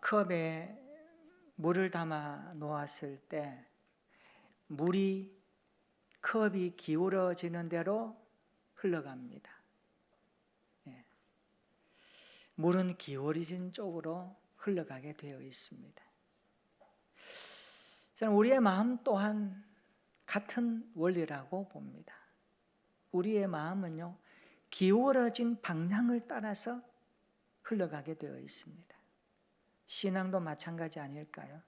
컵에 물을 담아 놓았을 때 컵이 기울어지는 대로 흘러갑니다. 물은 기울어진 쪽으로 흘러가게 되어 있습니다. 저는 우리의 마음 또한 같은 원리라고 봅니다. 우리의 마음은요, 기울어진 방향을 따라서 흘러가게 되어 있습니다. 신앙도 마찬가지 아닐까요?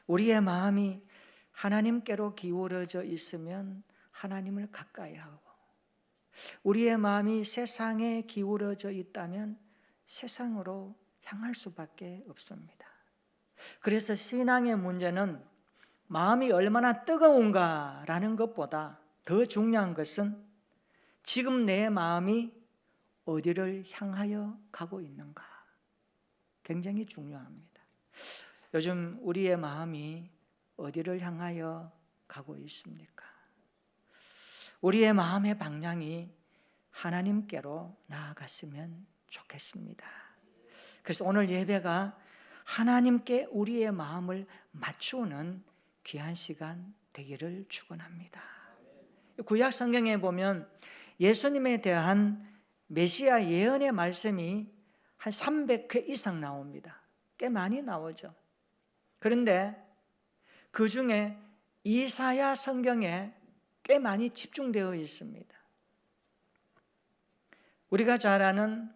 우리의 마음이 하나님께로 기울어져 있으면 하나님을 가까이 하고, 우리의 마음이 세상에 기울어져 있다면 세상으로 향할 수밖에 없습니다. 그래서 신앙의 문제는 마음이 얼마나 뜨거운가라는 것보다 더 중요한 것은 지금 내 마음이 어디를 향하여 가고 있는가, 굉장히 중요합니다. 요즘 우리의 마음이 어디를 향하여 가고 있습니까? 우리의 마음의 방향이 하나님께로 나아갔으면 좋겠습니다. 그래서 오늘 예배가 하나님께 우리의 마음을 맞추는 귀한 시간 되기를 축원합니다. 구약 성경에 보면 예수님에 대한 메시아 예언의 말씀이 한 300회 이상 나옵니다. 꽤 많이 나오죠. 그런데 그 중에 이사야 성경에 꽤 많이 집중되어 있습니다. 우리가 잘 아는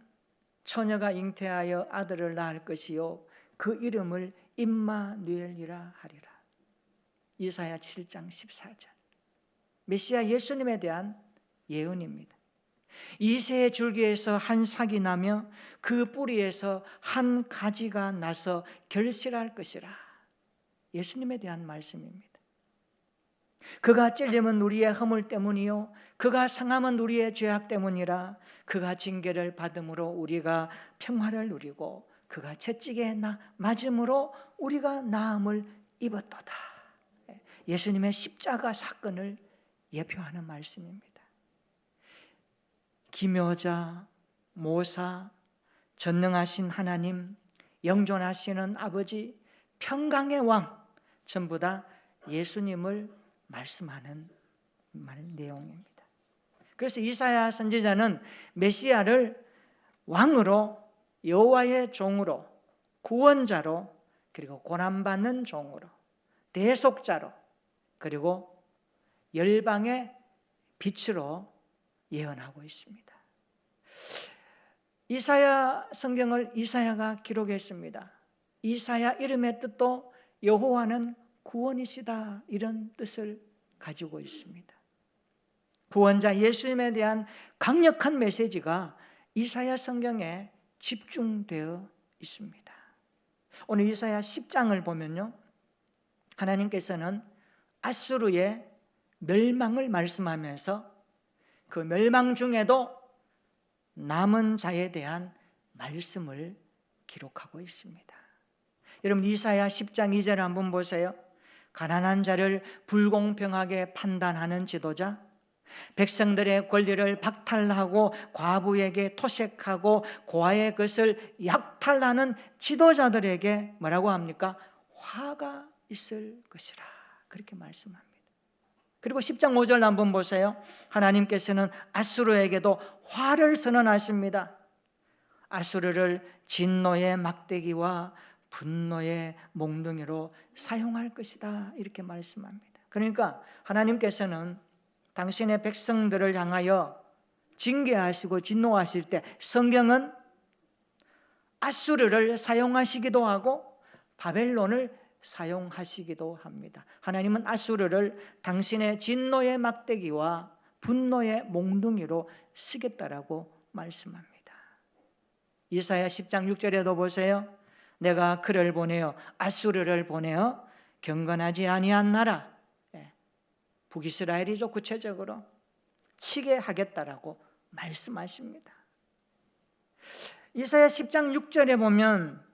처녀가 잉태하여 아들을 낳을 것이요 그 이름을 임마누엘이라 하리라. 이사야 7장 14절. 메시아 예수님에 대한 예언입니다. 이새의 줄기에서 한 삭이 나며 그 뿌리에서 한 가지가 나서 결실할 것이라. 예수님에 대한 말씀입니다. 그가 찔림은 우리의 허물 때문이요 그가 상함은 우리의 죄악 때문이라. 그가 징계를 받음으로 우리가 평화를 누리고 그가 채찍에 맞음으로 우리가 나음을 입었도다. 예수님의 십자가 사건을 예표하는 말씀입니다. 기묘자, 모사, 전능하신 하나님, 영존하시는 아버지, 평강의 왕, 전부 다 예수님을 말씀하는 내용입니다. 그래서 이사야 선지자는 메시아를 왕으로, 여호와의 종으로, 구원자로, 그리고 고난받는 종으로, 대속자로, 그리고 열방의 빛으로 예언하고 있습니다. 이사야 성경을 이사야가 기록했습니다. 이사야 이름의 뜻도 여호와는 구원이시다, 이런 뜻을 가지고 있습니다. 구원자 예수님에 대한 강력한 메시지가 이사야 성경에 집중되어 있습니다. 오늘 이사야 10장을 보면요, 하나님께서는 아수르의 멸망을 말씀하면서 그 멸망 중에도 남은 자에 대한 말씀을 기록하고 있습니다. 여러분, 이사야 10장 2절 한번 보세요. 가난한 자를 불공평하게 판단하는 지도자, 백성들의 권리를 박탈하고 과부에게 토색하고 고아의 것을 약탈하는 지도자들에게 뭐라고 합니까? 화가 있을 것이라, 그렇게 말씀합니다. 그리고 10장 5절 한번 보세요. 하나님께서는 아수르에게도 화를 선언하십니다. 아수르를 진노의 막대기와 분노의 몽둥이로 사용할 것이다, 이렇게 말씀합니다. 그러니까 하나님께서는 당신의 백성들을 향하여 징계하시고 진노하실 때 성경은 아수르를 사용하시기도 하고 바벨론을 사용하시기도 합니다. 하나님은 아수르를 당신의 진노의 막대기와 분노의 몽둥이로 쓰겠다라고 말씀합니다. 이사야 10장 6절에도 보세요. 내가 그를 보내어 아수르를 보내어 경건하지 아니한 나라, 북이스라엘이죠, 구체적으로 치게 하겠다라고 말씀하십니다. 이사야 10장 6절에 보면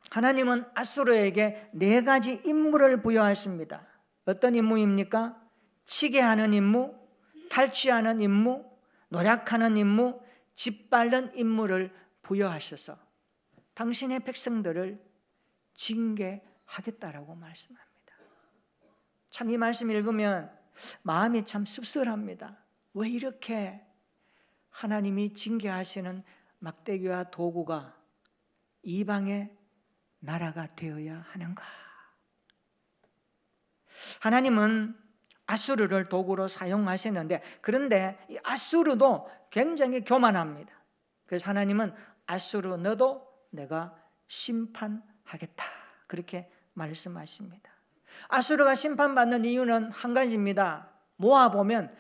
하나님은 아수르에게 4가지 임무를 부여하십니다. 어떤 임무입니까? 치게 하는 임무, 탈취하는 임무, 노략하는 임무, 짓밟는 임무를 부여하셔서 당신의 백성들을 징계하겠다라고 말씀합니다. 참 이 말씀 읽으면 마음이 참 씁쓸합니다. 왜 이렇게 하나님이 징계하시는 막대기와 도구가 이방의 나라가 되어야 하는가? 하나님은 아수르를 도구로 사용하시는데, 그런데 이 아수르도 굉장히 교만합니다. 그래서 하나님은 아수르 너도 내가 심판하겠다, 그렇게 말씀하십니다. 아수르가 심판받는 이유는 한 가지입니다. 모아보면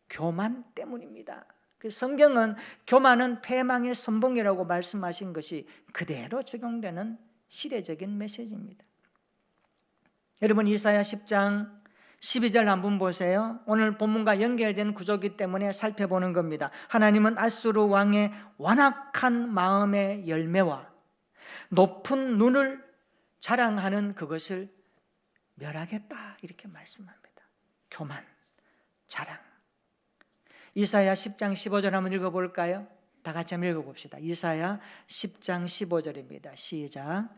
교만 때문입니다. 성경은 교만은 패망의 선봉이라고 말씀하신 것이 그대로 적용되는 시대적인 메시지입니다. 여러분, 이사야 10장 12절 한번 보세요. 오늘 본문과 연결된 구조이기 때문에 살펴보는 겁니다. 하나님은 아수르 왕의 완악한 마음의 열매와 높은 눈을 자랑하는 그것을 멸하겠다, 이렇게 말씀합니다. 교만, 자랑. 이사야 10장 15절 한번 읽어볼까요? 다 같이 한번 읽어봅시다. 이사야 10장 15절입니다. 시작.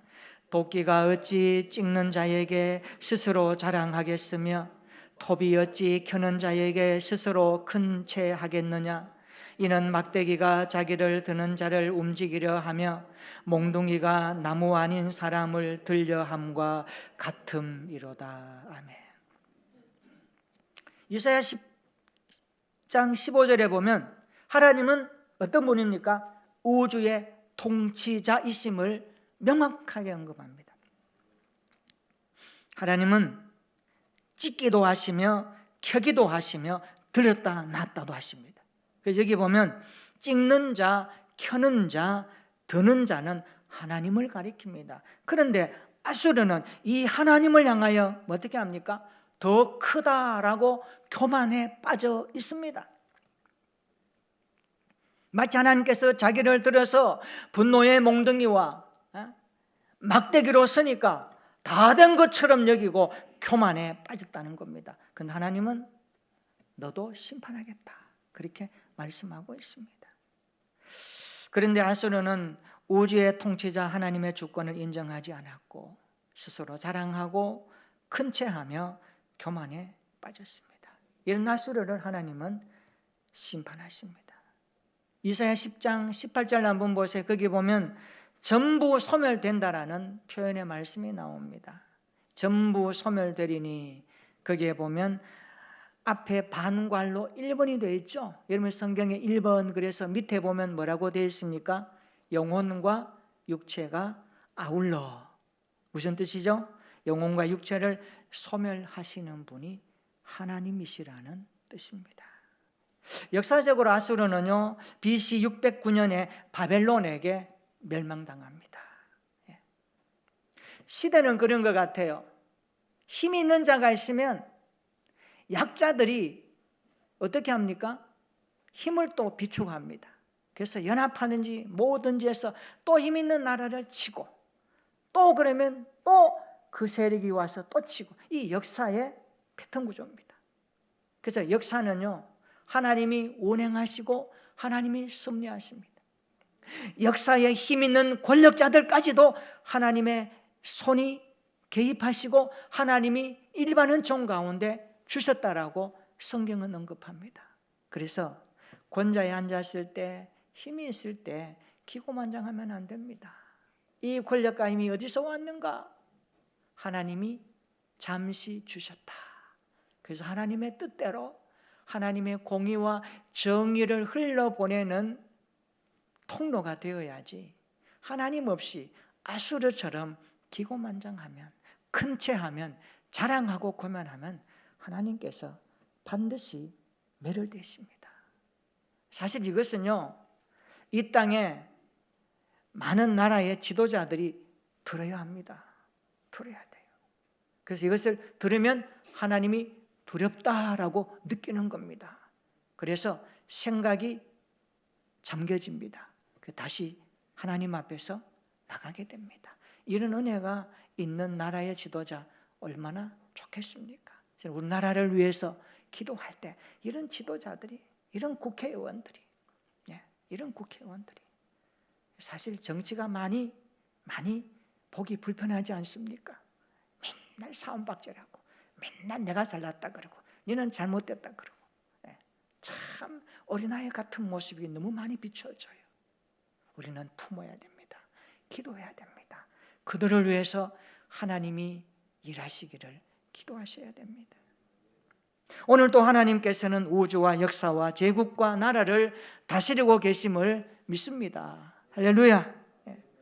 도끼가 어찌 찍는 자에게 스스로 자랑하겠으며 톱이 어찌 켜는 자에게 스스로 큰 채 하겠느냐? 이는 막대기가 자기를 드는 자를 움직이려 하며 몽둥이가 나무 아닌 사람을 들려 함과 같음이로다. 아멘. 이사야 10장 15절에 보면 하나님은 어떤 분입니까? 우주의 통치자이심을 명확하게 언급합니다. 하나님은 찍기도 하시며 켜기도 하시며 들었다 놨다도 하십니다. 여기 보면 찍는 자, 켜는 자, 드는 자는 하나님을 가리킵니다. 그런데 아수르는 이 하나님을 향하여 어떻게 합니까? 더 크다라고 교만에 빠져 있습니다. 마치 하나님께서 자기를 들어서 분노의 몽둥이와 막대기로 쓰니까 다 된 것처럼 여기고 교만에 빠졌다는 겁니다. 그런데 하나님은 너도 심판하겠다, 그렇게 말씀하고 있습니다. 그런데 아수르는 우주의 통치자 하나님의 주권을 인정하지 않았고 스스로 자랑하고 큰 채하며 교만에 빠졌습니다. 이런 아수르를 하나님은 심판하십니다. 이사야 10장 18절 한번 보세요. 거기 보면 전부 소멸된다라는 표현의 말씀이 나옵니다. 전부 소멸되리니, 거기에 보면 앞에 반괄로 1번이 되어 있죠. 여러분 성경에 1번, 그래서 밑에 보면 뭐라고 되어 있습니까? 영혼과 육체가 아울러. 무슨 뜻이죠? 영혼과 육체를 소멸하시는 분이 하나님이시라는 뜻입니다. 역사적으로 아수르는요, BC 609년에 바벨론에게 멸망당합니다. 시대는 그런 것 같아요. 힘이 있는 자가 있으면 약자들이 어떻게 합니까? 힘을 또 비축합니다. 그래서 연합하든지 뭐든지 해서 또 힘 있는 나라를 치고, 또 그러면 또 그 세력이 와서 또 치고, 이 역사의 패턴 구조입니다. 그래서 역사는요, 하나님이 운행하시고 하나님이 섭리하십니다. 역사에 힘 있는 권력자들까지도 하나님의 손이 개입하시고 하나님이 일반 은총 가운데 주셨다라고 성경은 언급합니다. 그래서 권좌에 앉았을 때, 힘이 있을 때 기고만장하면 안 됩니다. 이 권력과 힘이 어디서 왔는가? 하나님이 잠시 주셨다. 그래서 하나님의 뜻대로 하나님의 공의와 정의를 흘러보내는 통로가 되어야지, 하나님 없이 아수르처럼 기고만장하면, 큰 채하면, 자랑하고 교만하면 하나님께서 반드시 멸을되십니다. 사실 이것은요, 이 땅에 많은 나라의 지도자들이 들어야 합니다. 들어야 돼요. 그래서 이것을 들으면 하나님이 두렵다라고 느끼는 겁니다. 그래서 생각이 잠겨집니다. 다시 하나님 앞에서 나가게 됩니다. 이런 은혜가 있는 나라의 지도자 얼마나 좋겠습니까? 우리나라를 위해서 기도할 때 이런 지도자들이, 이런 국회의원들이, 이런 국회의원들이, 사실 정치가 많이 많이 보기 불편하지 않습니까? 맨날 사움박질하고 맨날 내가 잘났다 그러고 너는 잘못됐다 그러고 참 어린아이 같은 모습이 너무 많이 비춰져요. 우리는 품어야 됩니다. 기도해야 됩니다. 그들을 위해서 하나님이 일하시기를 기도하셔야 됩니다. 오늘 또 하나님께서는 우주와 역사와 제국과 나라를 다스리고 계심을 믿습니다. 할렐루야.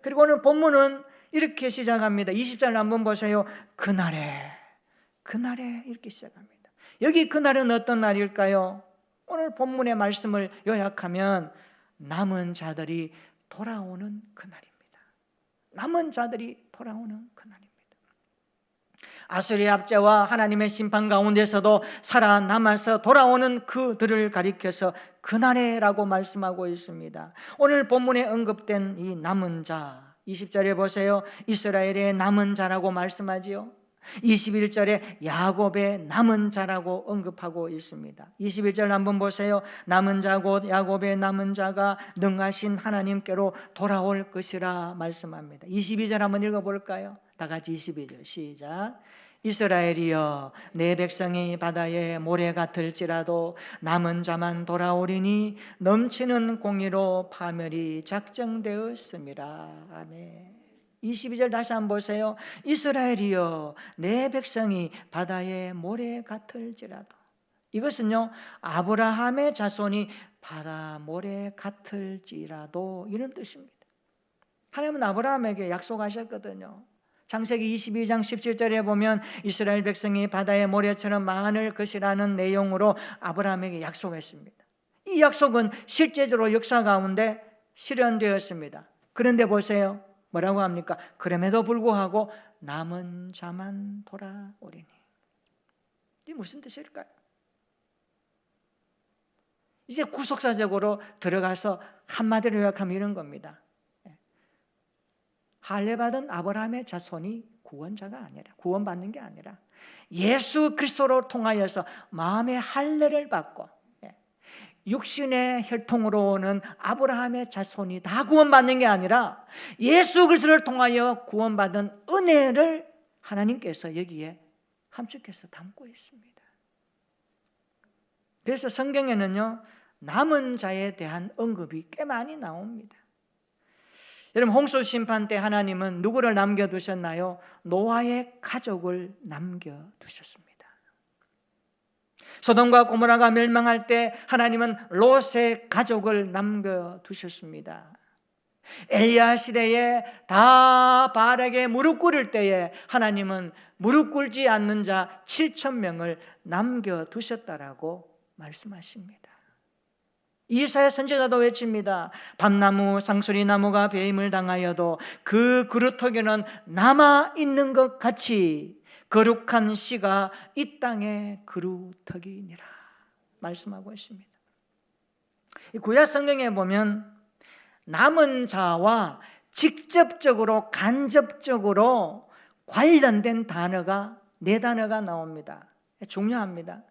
그리고 오늘 본문은 이렇게 시작합니다. 20절 한번 보세요. 그날에 이렇게 시작합니다. 여기 그날은 어떤 날일까요? 오늘 본문의 말씀을 요약하면 남은 자들이 돌아오는 그날입니다. 남은 자들이 돌아오는 그날입니다. 아수르의 압제와 하나님의 심판 가운데서도 살아남아서 돌아오는 그들을 가리켜서 그날에라고 말씀하고 있습니다. 오늘 본문에 언급된 이 남은 자, 20절에 보세요. 이스라엘의 남은 자라고 말씀하지요. 21절에 야곱의 남은 자라고 언급하고 있습니다. 21절 한번 보세요. 남은 자 곧 야곱의 남은 자가 능하신 하나님께로 돌아올 것이라 말씀합니다. 22절 한번 읽어볼까요? 다 같이 22절 시작. 이스라엘이여 내 백성이 바다의 모래 같을지라도 남은 자만 돌아오리니 넘치는 공의로 파멸이 작정되었습니다. 아멘. 22절 다시 한번 보세요. 이스라엘이여 내 백성이 바다의 모래 같을지라도. 이것은요 아브라함의 자손이 바다 모래 같을지라도 이런 뜻입니다. 하나님은 아브라함에게 약속하셨거든요. 창세기 22장 17절에 보면 이스라엘 백성이 바다의 모래처럼 많을 것이라는 내용으로 아브라함에게 약속했습니다. 이 약속은 실제적으로 역사 가운데 실현되었습니다. 그런데 보세요. 뭐라고 합니까? 그럼에도 불구하고 남은 자만 돌아오리니. 이게 무슨 뜻일까요? 이제 구속사적으로 들어가서 한마디로 요약하면 이런 겁니다. 할례받은 아브라함의 자손이 구원자가 아니라, 구원받는 게 아니라 예수 그리스도로 통하여서 마음의 할례를 받고 육신의 혈통으로 오는 아브라함의 자손이 다 구원받는 게 아니라 예수 그리스도를 통하여 구원받은 은혜를 하나님께서 여기에 함축해서 담고 있습니다. 그래서 성경에는요 남은 자에 대한 언급이 꽤 많이 나옵니다. 여러분 홍수 심판 때 하나님은 누구를 남겨두셨나요? 노아의 가족을 남겨두셨습니다. 소돔과 고모라가 멸망할 때 하나님은 롯의 가족을 남겨두셨습니다. 엘리야 시대에 다 바알에게 무릎 꿇을 때에 하나님은 무릎 꿇지 않는 자 7,000명을 남겨두셨다라고 말씀하십니다. 이사야 선지자도 외칩니다. 밤나무 상수리나무가 배임을 당하여도 그 그루터기는 남아있는 것 같이 거룩한 씨가 이 땅의 그루터기니라 말씀하고 있습니다. 구약 성경에 보면 남은 자와 직접적으로 간접적으로 관련된 단어가 4단어가 나옵니다. 중요합니다.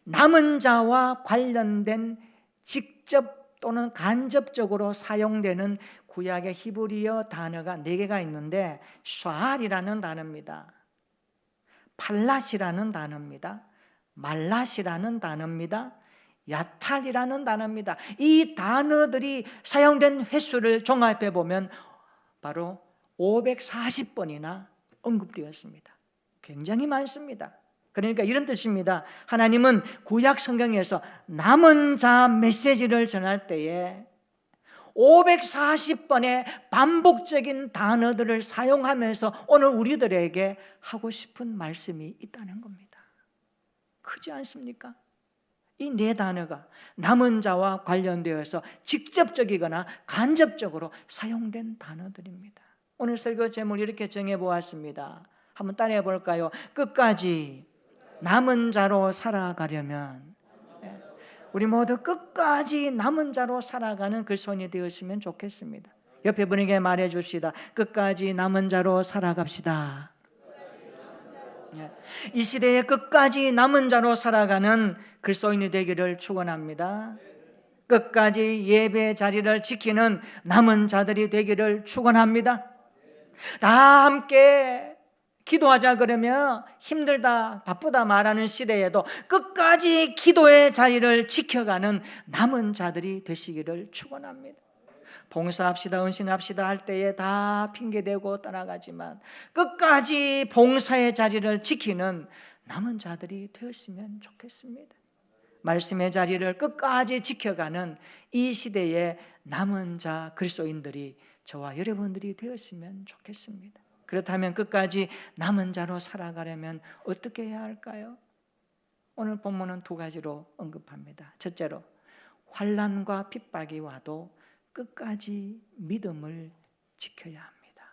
남은 자와 관련된 직접 또는 간접적으로 사용되는 구약의 히브리어 단어가 4개가 있는데 샤알이라는 단어입니다. 팔랏이라는 단어입니다. 말랏이라는 단어입니다. 야탈이라는 단어입니다. 이 단어들이 사용된 횟수를 종합해 보면 바로 540번이나 언급되었습니다. 굉장히 많습니다. 그러니까 이런 뜻입니다. 하나님은 구약 성경에서 남은 자 메시지를 전할 때에 540번의 반복적인 단어들을 사용하면서 오늘 우리들에게 하고 싶은 말씀이 있다는 겁니다. 크지 않습니까? 이 4단어가 남은 자와 관련되어서 직접적이거나 간접적으로 사용된 단어들입니다. 오늘 설교 제목을 이렇게 정해보았습니다. 한번 따라해 볼까요? 끝까지 남은 자로 살아가려면 우리 모두 끝까지 남은 자로 살아가는 그리스도인이 되었으면 좋겠습니다. 옆에 분에게 말해 줍시다. 끝까지 남은 자로 살아갑시다. 이 시대에 끝까지 남은 자로 살아가는 그리스도인이 되기를 축원합니다. 끝까지 예배 자리를 지키는 남은 자들이 되기를 축원합니다. 다 함께 기도하자 그러면 힘들다, 바쁘다 말하는 시대에도 끝까지 기도의 자리를 지켜가는 남은 자들이 되시기를 축원합니다. 봉사합시다, 헌신합시다 할 때에 다 핑계대고 떠나가지만 끝까지 봉사의 자리를 지키는 남은 자들이 되었으면 좋겠습니다. 말씀의 자리를 끝까지 지켜가는 이 시대의 남은 자 그리스도인들이 저와 여러분들이 되었으면 좋겠습니다. 그렇다면 끝까지 남은 자로 살아가려면 어떻게 해야 할까요? 오늘 본문은 두 가지로 언급합니다. 첫째로, 환난과 핍박이 와도 끝까지 믿음을 지켜야 합니다.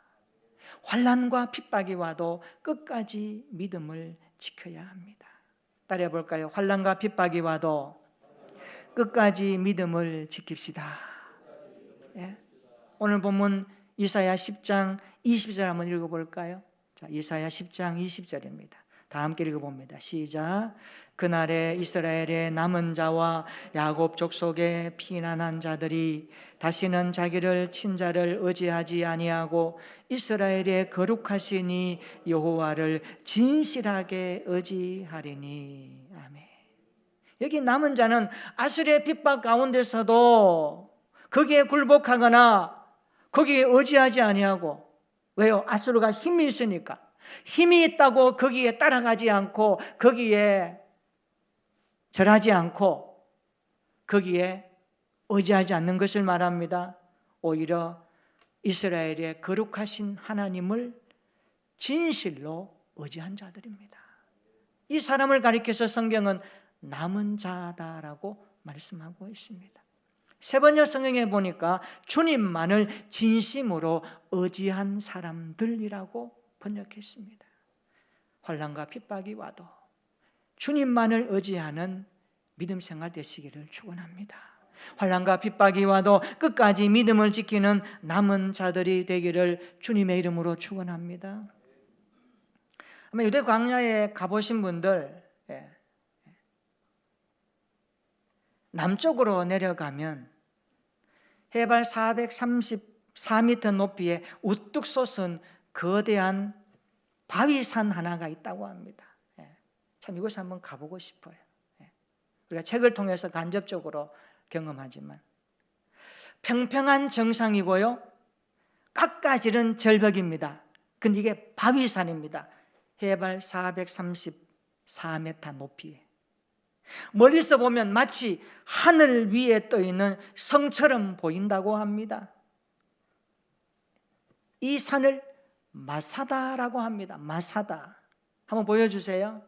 환난과 핍박이 와도 끝까지 믿음을 지켜야 합니다. 따라해 볼까요? 환난과 핍박이 와도 끝까지 믿음을 지킵시다. 예? 오늘 본문 이사야 10장 20절 한번 읽어볼까요? 자, 이사야 10장 20절입니다. 다 함께 읽어봅니다. 시작. 그날에 이스라엘의 남은 자와 야곱 족속의 피난한 자들이 다시는 자기를 친자를 의지하지 아니하고 이스라엘의 거룩하시니 여호와를 진실하게 의지하리니. 아멘. 여기 남은 자는 아수르의 핍박 가운데서도 거기에 굴복하거나 거기에 의지하지 아니하고, 왜요? 아수르가 힘이 있으니까. 힘이 있다고 거기에 따라가지 않고 거기에 절하지 않고 거기에 의지하지 않는 것을 말합니다. 오히려 이스라엘의 거룩하신 하나님을 진실로 의지한 자들입니다. 이 사람을 가리켜서 성경은 남은 자다라고 말씀하고 있습니다. 세 번째 성경에 보니까 주님만을 진심으로 의지한 사람들이라고 번역했습니다. 환난과 핍박이 와도 주님만을 의지하는 믿음 생활 되시기를 축원합니다. 환난과 핍박이 와도 끝까지 믿음을 지키는 남은 자들이 되기를 주님의 이름으로 축원합니다. 아마 유대 광야에 가보신 분들, 남쪽으로 내려가면 해발 434m 높이에 우뚝 솟은 거대한 바위산 하나가 있다고 합니다. 참 이곳에 한번 가보고 싶어요. 우리가 책을 통해서 간접적으로 경험하지만 평평한 정상이고요, 깎아지른 절벽입니다. 근데 이게 바위산입니다. 해발 434m 높이에 멀리서 보면 마치 하늘 위에 떠 있는 성처럼 보인다고 합니다. 이 산을 마사다라고 합니다. 마사다. 한번 보여주세요.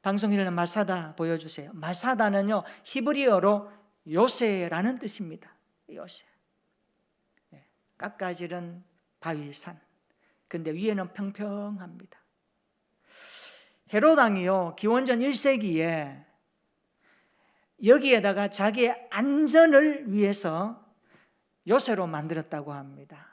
방송일에는 마사다 보여주세요. 마사다는요, 히브리어로 요새라는 뜻입니다. 요새. 깎아지른 바위산. 근데 위에는 평평합니다. 헤롯 왕이요, 기원전 1세기에 여기에다가 자기의 안전을 위해서 요새로 만들었다고 합니다.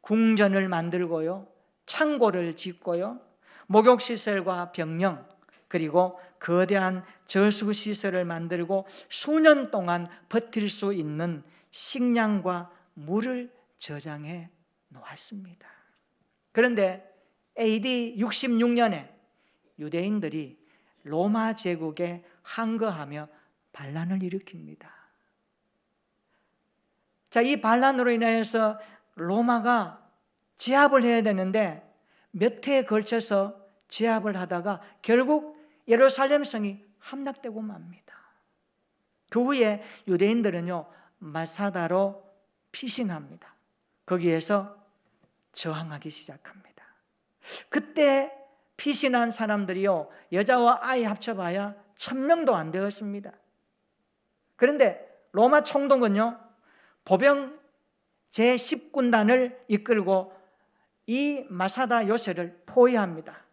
궁전을 만들고요, 창고를 짓고요, 목욕시설과 병영, 그리고 거대한 저수시설을 만들고 수년 동안 버틸 수 있는 식량과 물을 저장해 놓았습니다. 그런데 AD 66년에 유대인들이 로마 제국에 항거하며 반란을 일으킵니다. 자, 이 반란으로 인해서 로마가 제압을 해야 되는데 몇 해에 걸쳐서 제압을 하다가 결국 예루살렘 성이 함락되고 맙니다. 그 후에 유대인들은요, 마사다로 피신합니다. 거기에서 저항하기 시작합니다. 그때 피신한 사람들이요, 여자와 아이 합쳐봐야 1000명도 안 되었습니다. 그런데 로마 총독은요, 보병 제10군단을 이끌고 이 마사다 요새를 포위합니다.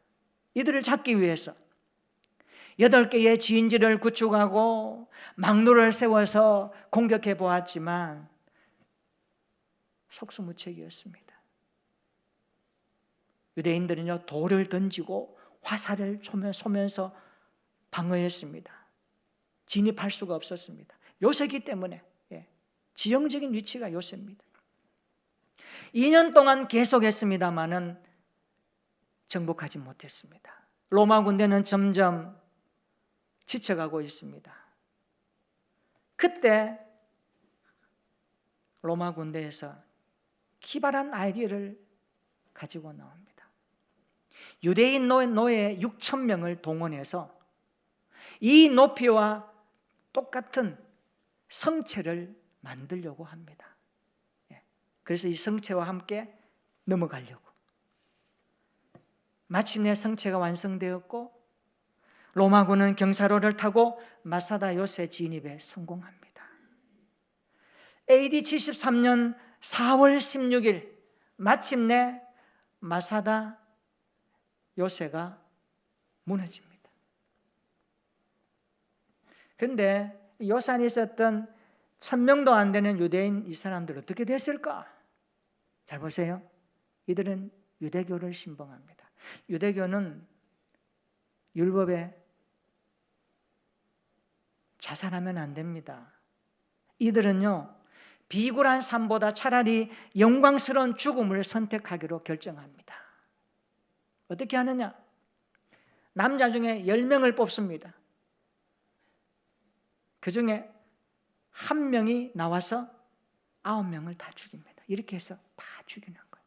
이들을 잡기 위해서 8개의 진지를 구축하고 망루를 세워서 공격해 보았지만 속수무책이었습니다. 유대인들은요, 돌을 던지고 화살을 쏘면서 방어했습니다. 진입할 수가 없었습니다. 요새이기 때문에. 지형적인 위치가 요새입니다. 2년 동안 계속했습니다마는 정복하지 못했습니다. 로마 군대는 점점 지쳐가고 있습니다. 그때 로마 군대에서 기발한 아이디어를 가지고 나옵니다. 유대인 노예 6천 명을 동원해서 이 높이와 똑같은 성체를 만들려고 합니다. 그래서 이 성체와 함께 넘어가려고. 마침내 성체가 완성되었고 로마군은 경사로를 타고 마사다 요새 진입에 성공합니다. AD 73년 4월 16일 마침내 마사다 요새가 무너집니다. 그런데 요산에 있었던 1000명도 안 되는 유대인 이 사람들 어떻게 됐을까? 잘 보세요. 이들은 유대교를 신봉합니다. 유대교는 율법에 자살하면 안 됩니다. 이들은요, 비굴한 삶보다 차라리 영광스러운 죽음을 선택하기로 결정합니다. 어떻게 하느냐? 남자 중에 10명을 뽑습니다. 그 중에 1명이 나와서 9명을 다 죽입니다. 이렇게 해서 다 죽이는 거예요.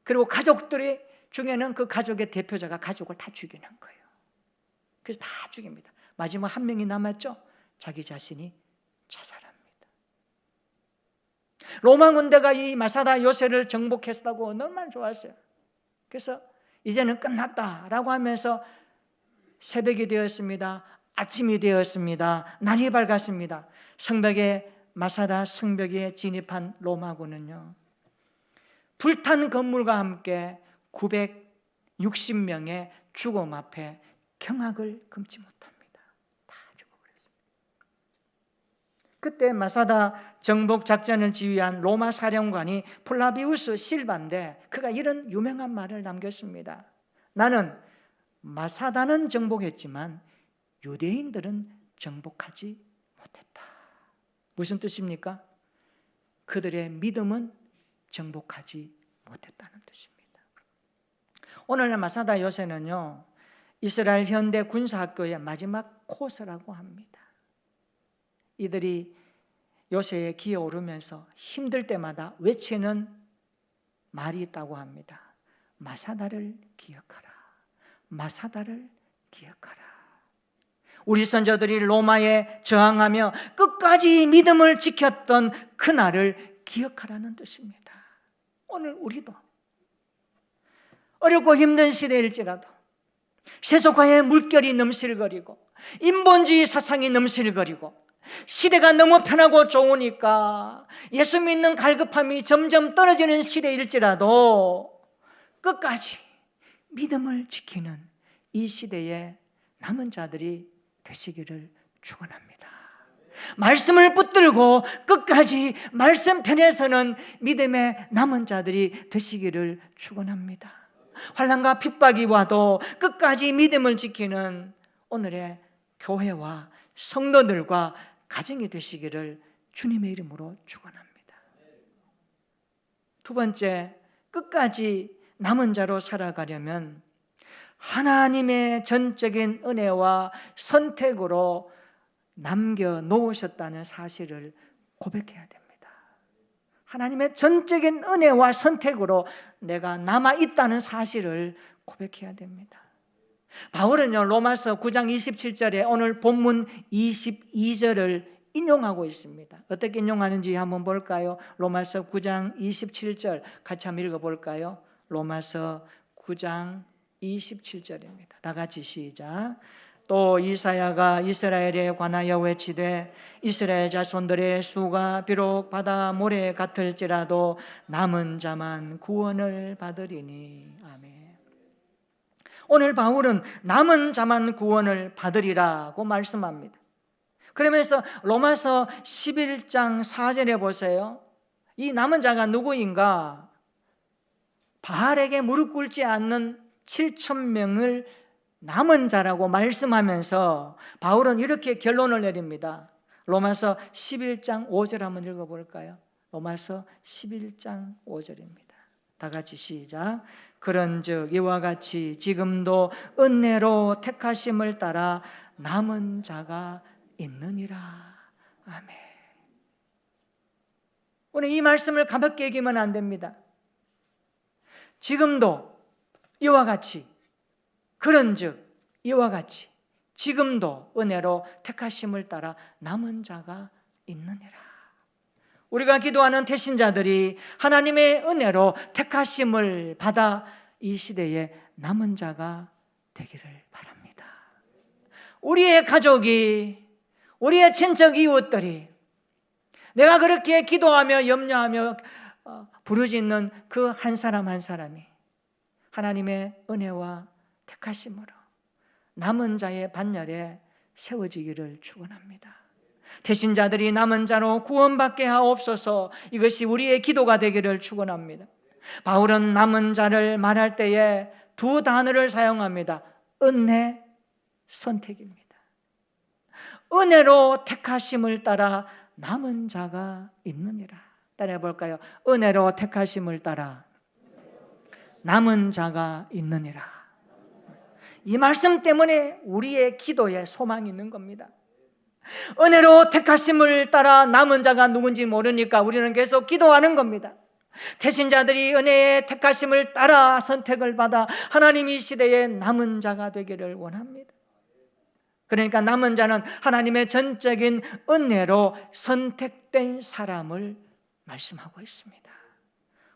그리고 가족들이 중에는 그 가족의 대표자가 가족을 다 죽이는 거예요. 그래서 다 죽입니다. 마지막 1명이 남았죠? 자기 자신이 자살합니다. 로마 군대가 이 마사다 요새를 정복했다고 너무나 좋았어요. 그래서 이제는 끝났다라고 하면서 새벽이 되었습니다. 아침이 되었습니다. 날이 밝았습니다. 성벽에 마사다 성벽에 진입한 로마군은요, 불탄 건물과 함께 960명의 죽음 앞에 경악을 금치 못합니다. 다 죽어버렸습니다. 그때 마사다 정복 작전을 지휘한 로마 사령관이 플라비우스 실바인데 그가 이런 유명한 말을 남겼습니다. 나는 마사다는 정복했지만 유대인들은 정복하지 못했다. 무슨 뜻입니까? 그들의 믿음은 정복하지 못했다는 뜻입니다. 오늘날 마사다 요새는요, 이스라엘 현대 군사학교의 마지막 코스라고 합니다. 이들이 요새에 기어오르면서 힘들 때마다 외치는 말이 있다고 합니다. 마사다를 기억하라. 마사다를 기억하라. 우리 선조들이 로마에 저항하며 끝까지 믿음을 지켰던 그날을 기억하라는 뜻입니다. 오늘 우리도 어렵고 힘든 시대일지라도 세속화의 물결이 넘실거리고 인본주의 사상이 넘실거리고 시대가 너무 편하고 좋으니까 예수 믿는 갈급함이 점점 떨어지는 시대일지라도 끝까지 믿음을 지키는 이 시대에 남은 자들이 되시기를 축원합니다. 말씀을 붙들고 끝까지 말씀 편에서는 믿음의 남은 자들이 되시기를 축원합니다. 환난과 핍박이 와도 끝까지 믿음을 지키는 오늘의 교회와 성도들과 가정이 되시기를 주님의 이름으로 축원합니다. 두 번째, 끝까지 남은 자로 살아가려면 하나님의 전적인 은혜와 선택으로 남겨놓으셨다는 사실을 고백해야 됩니다. 하나님의 전적인 은혜와 선택으로 내가 남아있다는 사실을 고백해야 됩니다. 바울은요, 로마서 9장 27절에 오늘 본문 22절을 인용하고 있습니다. 어떻게 인용하는지 한번 볼까요? 로마서 9장 27절 같이 한번 읽어볼까요? 로마서 9장 27절입니다. 다 같이 시작. 또 이사야가 이스라엘에 관하여 외치되 이스라엘 자손들의 수가 비록 바다 모래 같을지라도 남은 자만 구원을 받으리니. 아멘. 오늘 바울은 남은 자만 구원을 받으리라고 말씀합니다. 그러면서 로마서 11장 4절에 보세요. 이 남은 자가 누구인가? 바알에게 무릎 꿇지 않는 7,000명을 남은 자라고 말씀하면서 바울은 이렇게 결론을 내립니다. 로마서 11장 5절 한번 읽어볼까요? 로마서 11장 5절입니다. 다 같이 시작. 그런즉 이와 같이 지금도 은혜로 택하심을 따라 남은 자가 있느니라. 아멘. 오늘 이 말씀을 가볍게 얘기하면 안 됩니다. 지금도 이와 같이, 그런즉 이와 같이 지금도 은혜로 택하심을 따라 남은 자가 있느니라. 우리가 기도하는 태신자들이 하나님의 은혜로 택하심을 받아 이 시대에 남은 자가 되기를 바랍니다. 우리의 가족이, 우리의 친척 이웃들이 내가 그렇게 기도하며 염려하며 부르짖는 그 한 사람 한 사람이 하나님의 은혜와 택하심으로 남은 자의 반열에 세워지기를 축원합니다. 태신자들이 남은 자로 구원받게 하옵소서. 이것이 우리의 기도가 되기를 축원합니다. 바울은 남은 자를 말할 때에 두 단어를 사용합니다. 은혜, 선택입니다. 은혜로 택하심을 따라 남은 자가 있느니라. 따라해 볼까요? 은혜로 택하심을 따라 남은 자가 있느니라. 이 말씀 때문에 우리의 기도에 소망이 있는 겁니다. 은혜로 택하심을 따라 남은 자가 누군지 모르니까 우리는 계속 기도하는 겁니다. 태신자들이 은혜의 택하심을 따라 선택을 받아 하나님 이 시대에 남은 자가 되기를 원합니다. 그러니까 남은 자는 하나님의 전적인 은혜로 선택된 사람을 말씀하고 있습니다.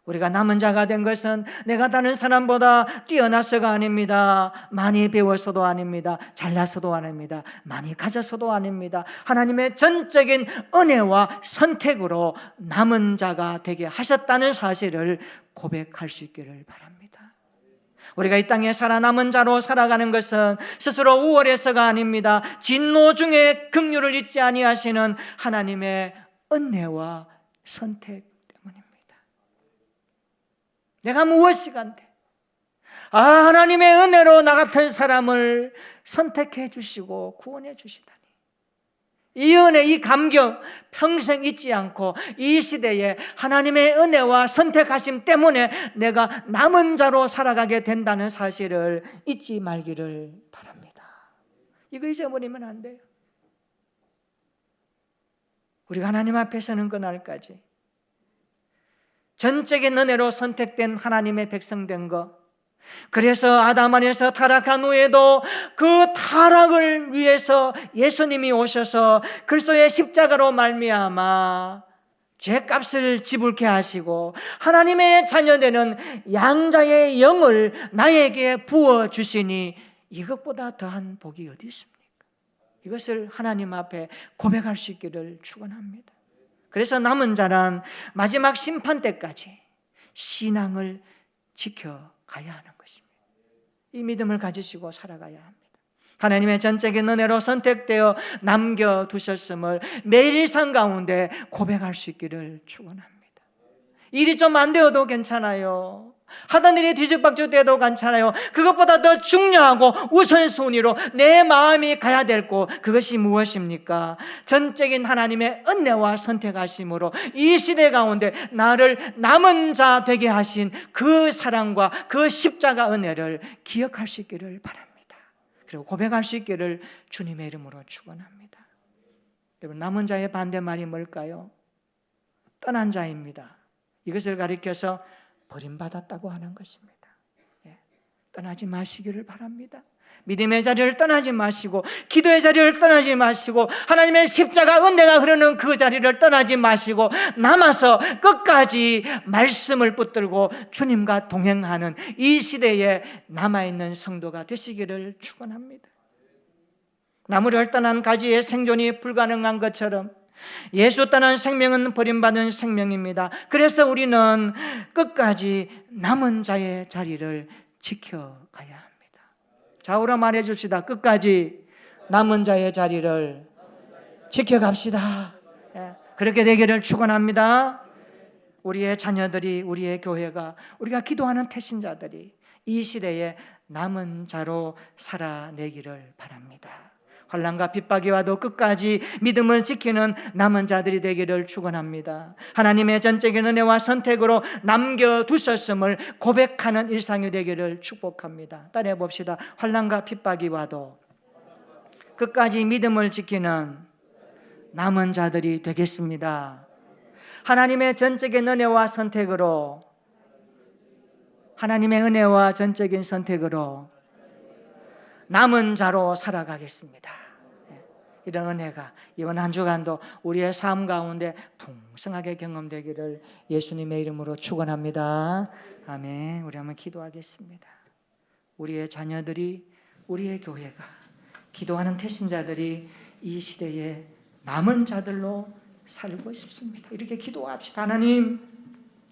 우리가 남은 자가 된 것은 내가 다른 사람보다 뛰어나서가 아닙니다. 많이 배워서도 아닙니다. 잘나서도 아닙니다. 많이 가져서도 아닙니다. 하나님의 전적인 은혜와 선택으로 남은 자가 되게 하셨다는 사실을 고백할 수 있기를 바랍니다. 우리가 이 땅에 살아남은 자로 살아가는 것은 스스로 우월해서가 아닙니다. 진노 중에 긍휼을 잊지 아니하시는 하나님의 은혜와 선택 때문입니다. 내가 무엇이 간데 하나님의 은혜로 나 같은 사람을 선택해 주시고 구원해 주시다니, 이 은혜, 이 감격 평생 잊지 않고 이 시대에 하나님의 은혜와 선택하심 때문에 내가 남은 자로 살아가게 된다는 사실을 잊지 말기를 바랍니다. 이거 잊어버리면 안 돼요. 우리가 하나님 앞에 서는 그날까지 전적인 은혜로 선택된 하나님의 백성 된 것, 그래서 아담 안에서 타락한 후에도 그 타락을 위해서 예수님이 오셔서 그리스도의 십자가로 말미암아 죄값을 지불케 하시고 하나님의 자녀되는 양자의 영을 나에게 부어주시니 이것보다 더한 복이 어디 있습니까? 이것을 하나님 앞에 고백할 수 있기를 축원합니다. 그래서 남은 자란 마지막 심판 때까지 신앙을 지켜가야 하는 것입니다. 이 믿음을 가지시고 살아가야 합니다. 하나님의 전적인 은혜로 선택되어 남겨두셨음을 매일 일상 가운데 고백할 수 있기를 축원합니다. 일이 좀 안 되어도 괜찮아요. 하던 일이 뒤죽박죽돼도 괜찮아요. 그것보다 더 중요하고 우선순위로 내 마음이 가야 될 곳, 그것이 무엇입니까? 전적인 하나님의 은혜와 선택하심으로 이 시대 가운데 나를 남은 자 되게 하신 그 사랑과 그 십자가 은혜를 기억할 수 있기를 바랍니다. 그리고 고백할 수 있기를 주님의 이름으로 축원합니다. 여러분, 남은 자의 반대말이 뭘까요? 떠난 자입니다. 이것을 가리켜서 버림받았다고 하는 것입니다. 떠나지 마시기를 바랍니다. 믿음의 자리를 떠나지 마시고 기도의 자리를 떠나지 마시고 하나님의 십자가 은혜가 흐르는 그 자리를 떠나지 마시고 남아서 끝까지 말씀을 붙들고 주님과 동행하는 이 시대에 남아있는 성도가 되시기를 축원합니다. 나무를 떠난 가지의 생존이 불가능한 것처럼 예수 떠난 생명은 버림받은 생명입니다. 그래서 우리는 끝까지 남은 자의 자리를 지켜가야 합니다. 좌우로 말해 줍시다. 끝까지 남은 자의 자리를 지켜갑시다. 그렇게 되기를 축원합니다. 우리의 자녀들이, 우리의 교회가, 우리가 기도하는 태신자들이 이 시대에 남은 자로 살아내기를 바랍니다. 환난과 핍박이 와도 끝까지 믿음을 지키는 남은 자들이 되기를 축원합니다. 하나님의 전적인 은혜와 선택으로 남겨두셨음을 고백하는 일상이 되기를 축복합니다. 따라해 봅시다. 환난과 핍박이 와도 끝까지 믿음을 지키는 남은 자들이 되겠습니다. 하나님의 전적인 은혜와 선택으로, 하나님의 은혜와 전적인 선택으로 남은 자로 살아가겠습니다. 이런 은혜가 이번 한 주간도 우리의 삶 가운데 풍성하게 경험되기를 예수님의 이름으로 축원합니다. 아멘. 우리 한번 기도하겠습니다. 우리의 자녀들이, 우리의 교회가, 기도하는 태신자들이 이 시대에 남은 자들로 살고 있습니다. 이렇게 기도합시다. 하나님,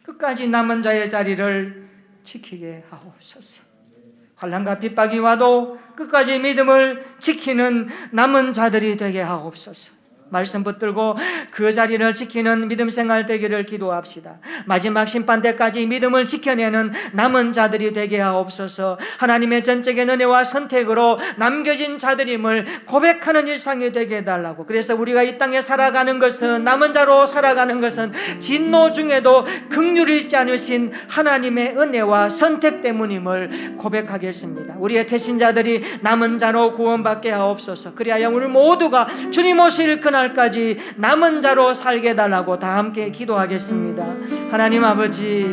끝까지 남은 자의 자리를 지키게 하옵소서. 환난과 핍박이 와도 끝까지 믿음을 지키는 남은 자들이 되게 하옵소서. 말씀 붙들고 그 자리를 지키는 믿음 생활 되기를 기도합시다. 마지막 심판 때까지 믿음을 지켜내는 남은 자들이 되게 하옵소서. 하나님의 전적인 은혜와 선택으로 남겨진 자들임을 고백하는 일상이 되게 해달라고. 그래서 우리가 이 땅에 살아가는 것은, 남은 자로 살아가는 것은 진노 중에도 긍휼을 잊지 않으신 하나님의 은혜와 선택 때문임을 고백하겠습니다. 우리의 태신자들이 남은 자로 구원받게 하옵소서. 그리하여 우리 모두가 주님 오실 그날까지 남은 자로 살게 해달라고 다 함께 기도하겠습니다. 하나님 아버지,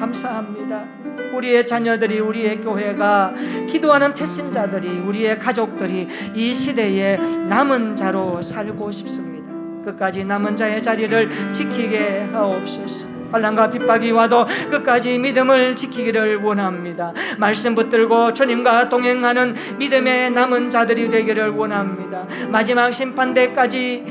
감사합니다. 우리의 자녀들이, 우리의 교회가, 기도하는 태신자들이, 우리의 가족들이 이 시대에 남은 자로 살고 싶습니다. 끝까지 남은 자의 자리를 지키게 하옵소서. 환난과 핍박이 와도 끝까지 믿음을 지키기를 원합니다. 말씀 붙들고 주님과 동행하는 믿음의 남은 자들이 되기를 원합니다. 마지막 심판대까지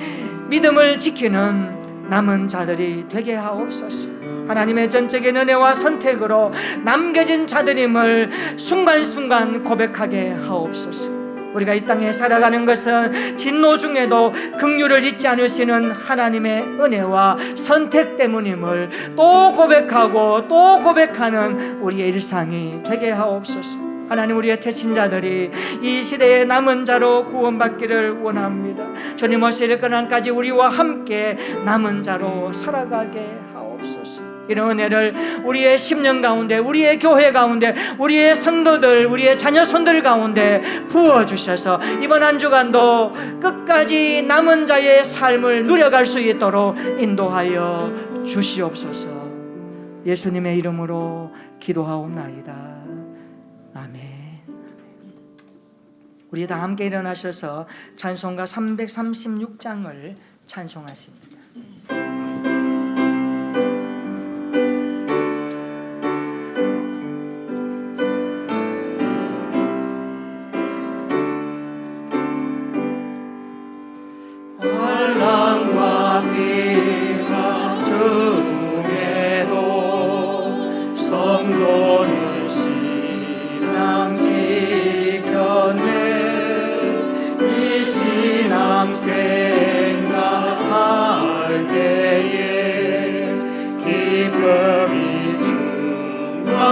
믿음을 지키는 남은 자들이 되게 하옵소서. 하나님의 전적인 은혜와 선택으로 남겨진 자들임을 순간순간 고백하게 하옵소서. 우리가 이 땅에 살아가는 것은 진노 중에도 긍휼을 잊지 않으시는 하나님의 은혜와 선택 때문임을 또 고백하고 또 고백하는 우리의 일상이 되게 하옵소서. 하나님, 우리의 태신자들이 이 시대의 남은 자로 구원받기를 원합니다. 주님 오실 그날까지 우리와 함께 남은 자로 살아가게 하옵소서. 이런 은혜를 우리의 10년 가운데, 우리의 교회 가운데, 우리의 성도들, 우리의 자녀손들 가운데 부어주셔서 이번 한 주간도 끝까지 남은 자의 삶을 누려갈 수 있도록 인도하여 주시옵소서. 예수님의 이름으로 기도하옵나이다. 아멘. 우리 다 함께 일어나셔서 찬송가 336장을 찬송하십니다. 성도는 신앙 지켰네. 이 신앙 생각할 때에 기쁨이 충만하도다.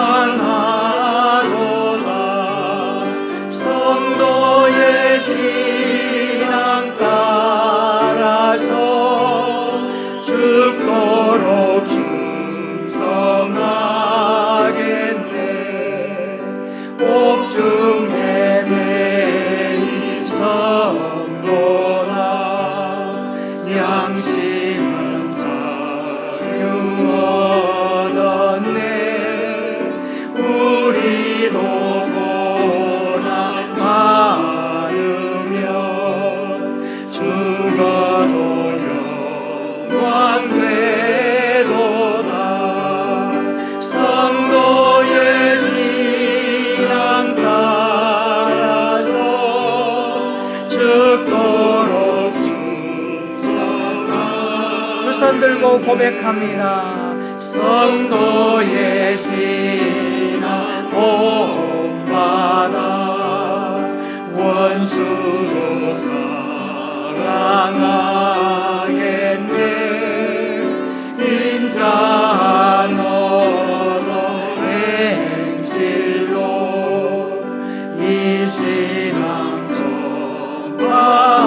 성도의 신앙 따라서 죽도록 옥중에 매일 성도나 양심은 자유 얻었네. 우리도 고난 받으며 죽어도 영광 되도다. 성도의 신앙 따라서 죽도록 충성하라. 두 손 들고 고백합니다. 성도의 신앙 본받아 원수도 사랑하겠네. 인자 너로 행실로 이 신앙 전파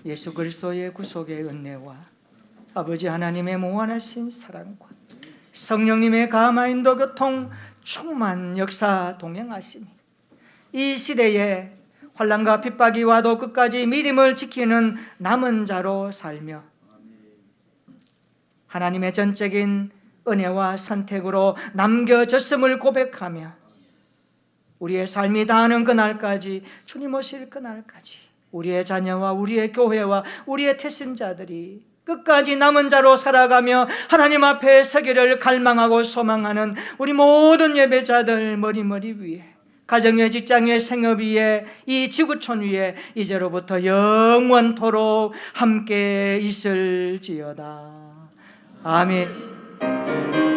예수 그리스도의 구속의 은혜와 아버지 하나님의 무한하신 사랑과 성령님의 감화 인도 교통 충만 역사 동행하심이 이 시대에 환난과 핍박이 와도 끝까지 믿음을 지키는 남은 자로 살며 하나님의 전적인 은혜와 선택으로 남겨졌음을 고백하며 우리의 삶이 다하는 그날까지, 주님 오실 그날까지 우리의 자녀와 우리의 교회와 우리의 태신자들이 끝까지 남은 자로 살아가며 하나님 앞에 서기를 갈망하고 소망하는 우리 모든 예배자들 머리 위에, 가정의, 직장의, 생업 위에, 이 지구촌 위에 이제로부터 영원토록 함께 있을지어다. 아멘.